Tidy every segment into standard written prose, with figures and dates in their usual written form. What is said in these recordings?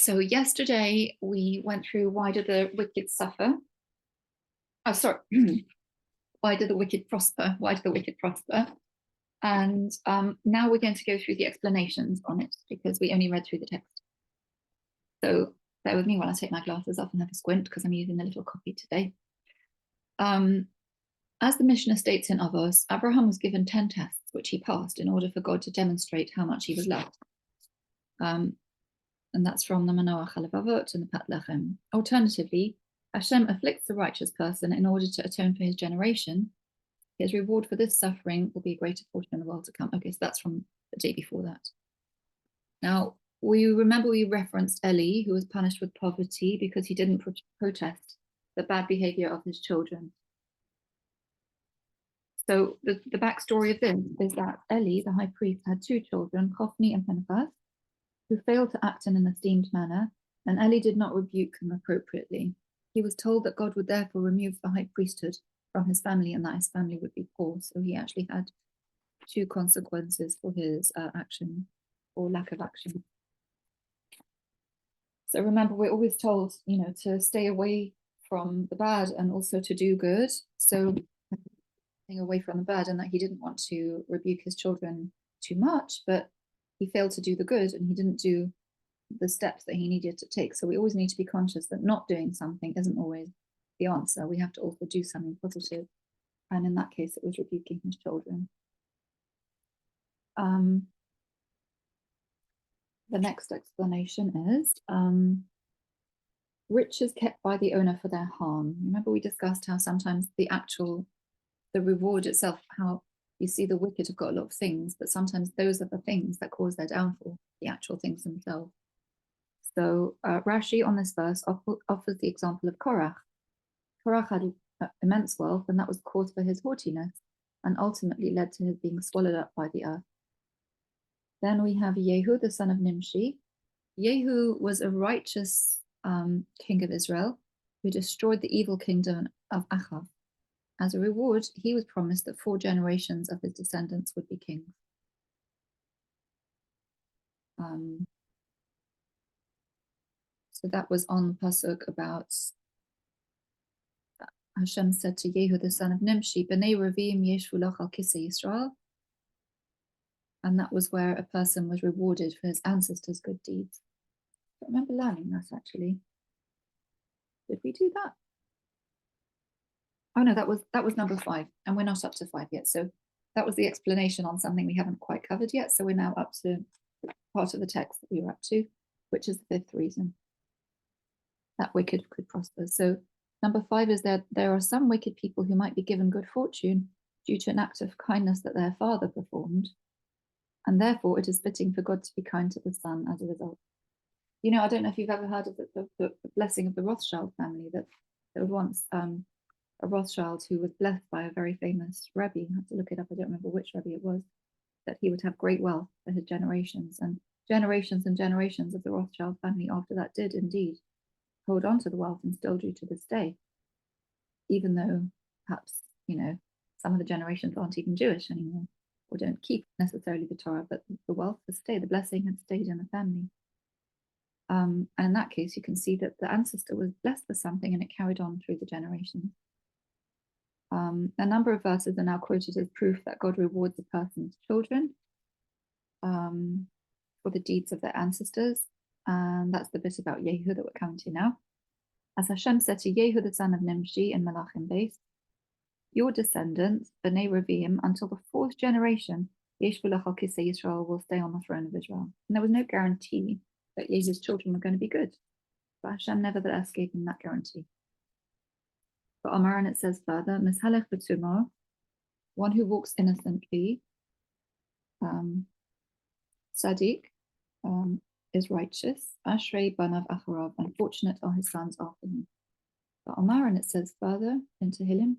So yesterday we went through why do the wicked suffer? Oh, sorry. Why do the wicked prosper? Why do the wicked prosper? And now we're going to go through the explanations on it because we only read through the text. So bear with me while I take my glasses off and have a squint because I'm using a little copy today. As the Mishnah states in Avos, Abraham was given 10 tests which he passed in order for God to demonstrate how much he was loved. And that's from the Manoach Halavavot and the Pat Lechem. Alternatively, Hashem afflicts the righteous person in order to atone for his generation. His reward for this suffering will be a greater portion in the world to come. Okay, so that's from the day before that. Now, we referenced Eli, who was punished with poverty because he didn't protest the bad behavior of his children. So the backstory of this is that Eli, the high priest, had two children, Hophni and Phinehas, who failed to act in an esteemed manner, and Eli did not rebuke them appropriately. He was told that God would therefore remove the high priesthood from his family and that his family would be poor. So he actually had two consequences for his action or lack of action. So remember, we're always told, to stay away from the bad and also to do good. So staying away from the bad, and that he didn't want to rebuke his children too much, but he failed to do the good and he didn't do the steps that he needed to take. So we always need to be conscious that not doing something isn't always the answer. We have to also do something positive. And in that case, it was rebuking his children. The next explanation is riches kept by the owner for their harm. Remember, we discussed how sometimes the reward itself, how you see the wicked have got a lot of things, but sometimes those are the things that cause their downfall, the actual things themselves. So Rashi on this verse offers the example of Korach. Korach had immense wealth, and that was cause for his haughtiness, and ultimately led to his being swallowed up by the earth. Then we have Yehu, the son of Nimshi. Yehu was a righteous king of Israel who destroyed the evil kingdom of Achav. As a reward, he was promised that 4 generations of his descendants would be kings. So that was on the pasuk about Hashem said to Yehu, the son of Nimshi, B'nei Ravim yeshvu lach al kisei Yisrael. And that was where a person was rewarded for his ancestors' good deeds. I don't remember learning that actually. Did we do that? Oh no, that was number 5, and we're not up to 5 yet. So that was the explanation on something we haven't quite covered yet. So we're now up to part of the text that we were up to, which is the 5th reason that wicked could prosper. So number 5 is that there are some wicked people who might be given good fortune due to an act of kindness that their father performed, and therefore it is fitting for God to be kind to the son as a result. I don't know if you've ever heard of the blessing of the Rothschild family, that there was once a Rothschild who was blessed by a very famous Rebbe. I have to look it up, I don't remember which Rebbe it was, that he would have great wealth for his generations. And generations of the Rothschild family after that did indeed hold on to the wealth and still do to this day, even though perhaps, some of the generations aren't even Jewish anymore or don't keep necessarily the Torah, but the wealth has stayed, the blessing had stayed in the family. And in that case, you can see that the ancestor was blessed for something and it carried on through the generations. A number of verses are now quoted as proof that God rewards a person's children for the deeds of their ancestors. And that's the bit about Yehu that we're coming to now. As Hashem said to Yehu, the son of Nimshi in Malachim base, your descendants, B'nei Reviim, until the 4th generation, Yeshvu lach al kisei Yisrael, will stay on the throne of Israel. And there was no guarantee that Yehu's children were going to be good. But Hashem nevertheless gave him that guarantee. But Omar, and it says further, Mishalech b'tumah, one who walks innocently, Sadiq, is righteous. Ashrei banav acharav, unfortunate are his sons after him. But Omar, and it says further in Tehillim,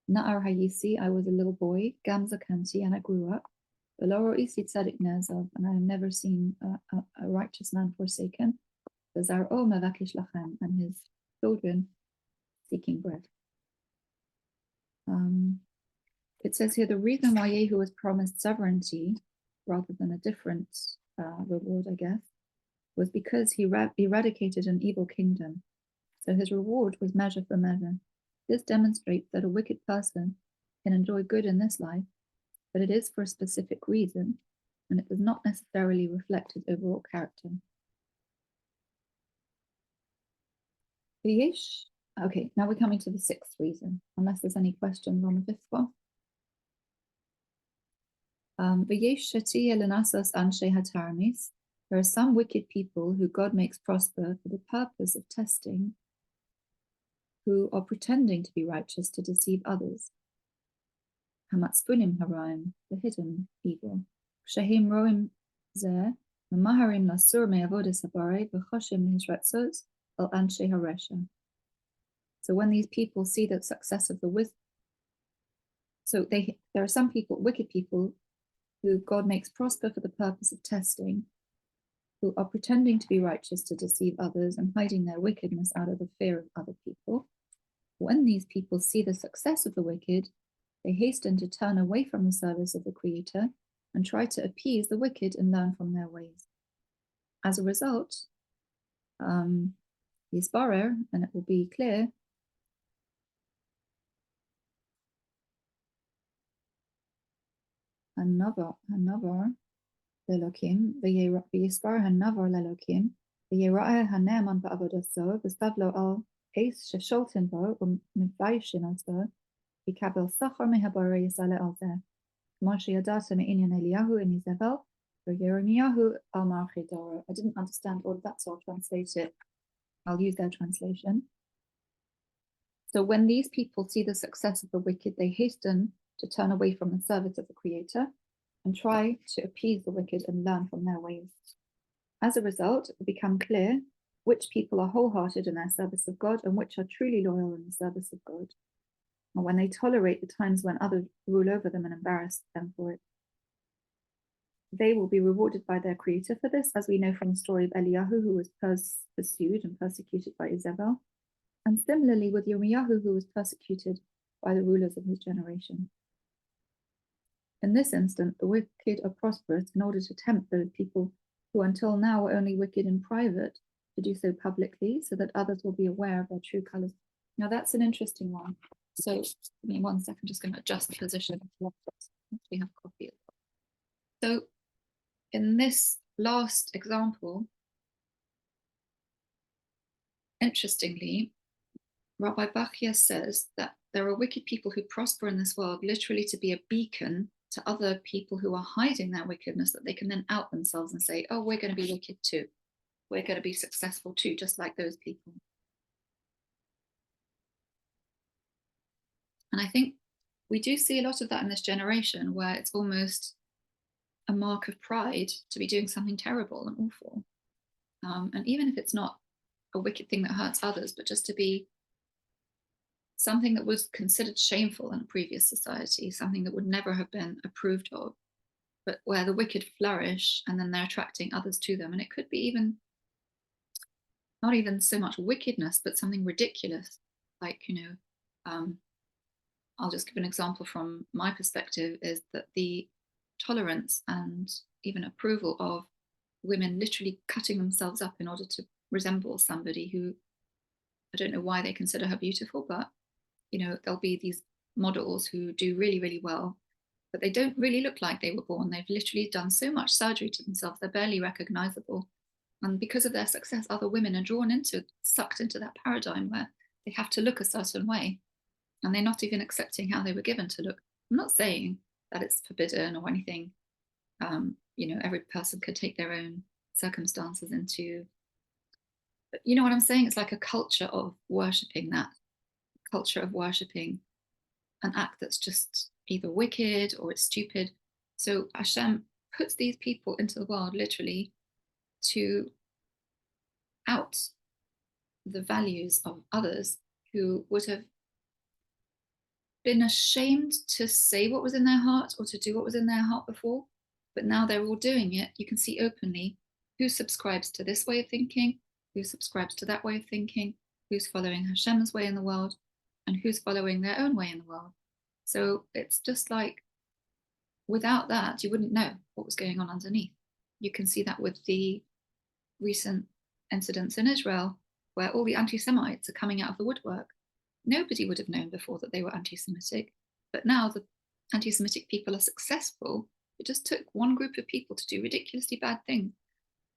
Na'ar hayisi, I was a little boy, Gam zakanti, and I grew up. V'lo ro'isi tzadik ne'azav, and I have never seen a righteous man forsaken. V'zar'o mevakish lachem, and his children seeking bread. It says here the reason why Yehu was promised sovereignty rather than a different reward, I guess, was because he eradicated an evil kingdom. So his reward was measure for measure. This demonstrates that a wicked person can enjoy good in this life, but it is for a specific reason, and it does not necessarily reflect his overall character. Okay, now we're coming to the sixth reason, unless there's any questions on the fifth one. There are some wicked people who God makes prosper for the purpose of testing, who are pretending to be righteous to deceive others. Hamatzpunim haraim, the hidden evil. Shahim roim zeh, mamaharim lasur me'avodas habare, v'choshim lehishratzos al anshe haresha. So when these people see the success of the wisdom, there are some people, wicked people, who God makes prosper for the purpose of testing, who are pretending to be righteous to deceive others and hiding their wickedness out of the fear of other people. When these people see the success of the wicked, they hasten to turn away from the service of the Creator and try to appease the wicked and learn from their ways. As a result, Yisbarer, and it will be clear, Hanavar lelokim, v'yisbar hanavar lelokim, v'yira'eh haneman ba'avodaso, v'stavlo al eis shesholten bo, u'mivayishin also, v'kabel sachar mehabore yisale al zeh. K'mo sheyadata me'inyan Eliyahu in Izebel, v'Yirmiyahu al marchidoro. I didn't understand all of that, so I'll translate it. I'll use their translation. So when these people see the success of the wicked, they hasten to turn away from the service of the Creator and try to appease the wicked and learn from their ways. As a result, it will become clear which people are wholehearted in their service of God and which are truly loyal in the service of God. And when they tolerate the times when others rule over them and embarrass them for it, they will be rewarded by their Creator for this, as we know from the story of Eliyahu, who was pursued and persecuted by Izebel, and similarly with Yirmiyahu, who was persecuted by the rulers of his generation. In this instant, the wicked are prosperous in order to tempt those people who until now were only wicked in private to do so publicly, so that others will be aware of their true colors. Now that's an interesting one. So give me 1 second, I'm just going to adjust the position. We have coffee. So in this last example, interestingly, Rabbi Bachia says that there are wicked people who prosper in this world literally to be a beacon to other people who are hiding their wickedness, that they can then out themselves and say, oh, we're going to be wicked too. We're going to be successful too, just like those people. And I think we do see a lot of that in this generation, where it's almost a mark of pride to be doing something terrible and awful. And even if it's not a wicked thing that hurts others, but just to be something that was considered shameful in a previous society, something that would never have been approved of, but where the wicked flourish and then they're attracting others to them. And it could be even not even so much wickedness, but something ridiculous. Like, I'll just give an example from my perspective, is that the tolerance and even approval of women literally cutting themselves up in order to resemble somebody who, I don't know why they consider her beautiful, but there'll be these models who do really, really well, but they don't really look like they were born. They've literally done so much surgery to themselves, they're barely recognizable. And because of their success, other women are sucked into that paradigm where they have to look a certain way. And they're not even accepting how they were given to look. I'm not saying that it's forbidden or anything. Every person could take their own circumstances into, but you know what I'm saying? It's like a culture of worshipping that, culture of worshipping an act that's just either wicked or it's stupid. So Hashem puts these people into the world literally to out the values of others who would have been ashamed to say what was in their heart or to do what was in their heart before, but now they're all doing it. You can see openly who subscribes to this way of thinking, who subscribes to that way of thinking, who's following Hashem's way in the world, and who's following their own way in the world. So it's just like, without that, you wouldn't know what was going on underneath. You can see that with the recent incidents in Israel where all the anti-Semites are coming out of the woodwork. Nobody would have known before that they were anti-Semitic, but now the anti-Semitic people are successful. It just took one group of people to do ridiculously bad things,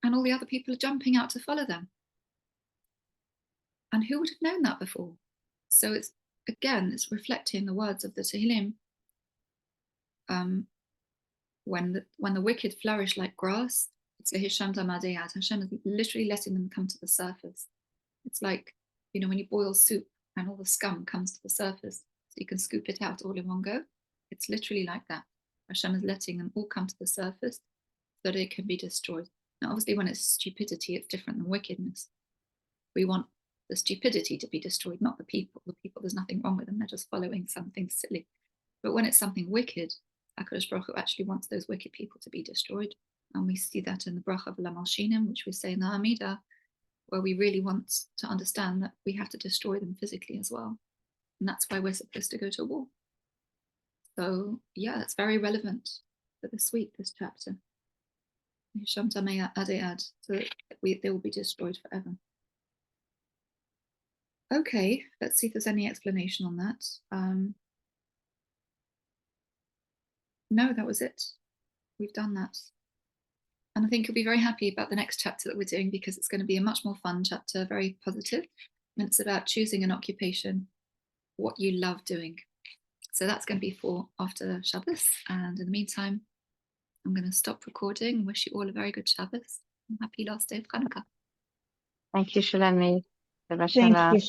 and all the other people are jumping out to follow them. And who would have known that before? So it's reflecting the words of the Tehillim. When the wicked flourish like grass, it's Hashem is literally letting them come to the surface. It's like, when you boil soup and all the scum comes to the surface, so you can scoop it out all in one go. It's literally like that. Hashem is letting them all come to the surface so that it can be destroyed. Now, obviously, when it's stupidity, it's different than wickedness. We want the stupidity to be destroyed, not the people. The people, there's nothing wrong with them. They're just following something silly. But when it's something wicked, HaKadosh Baruch Hu actually wants those wicked people to be destroyed. And we see that in the bracha of Lamalshinim, which we say in the Amidah, where we really want to understand that we have to destroy them physically as well. And that's why we're supposed to go to war. So yeah, it's very relevant for this week, this chapter. So that they will be destroyed forever. Okay, let's see if there's any explanation on that. No, that was it. We've done that. And I think you'll be very happy about the next chapter that we're doing, because it's going to be a much more fun chapter, very positive. And it's about choosing an occupation, what you love doing. So that's going to be for after Shabbos. And in the meantime, I'm going to stop recording and wish you all a very good Shabbos and happy last day of Hanukkah. Thank you, Shulamit. Thank you, Shulamit.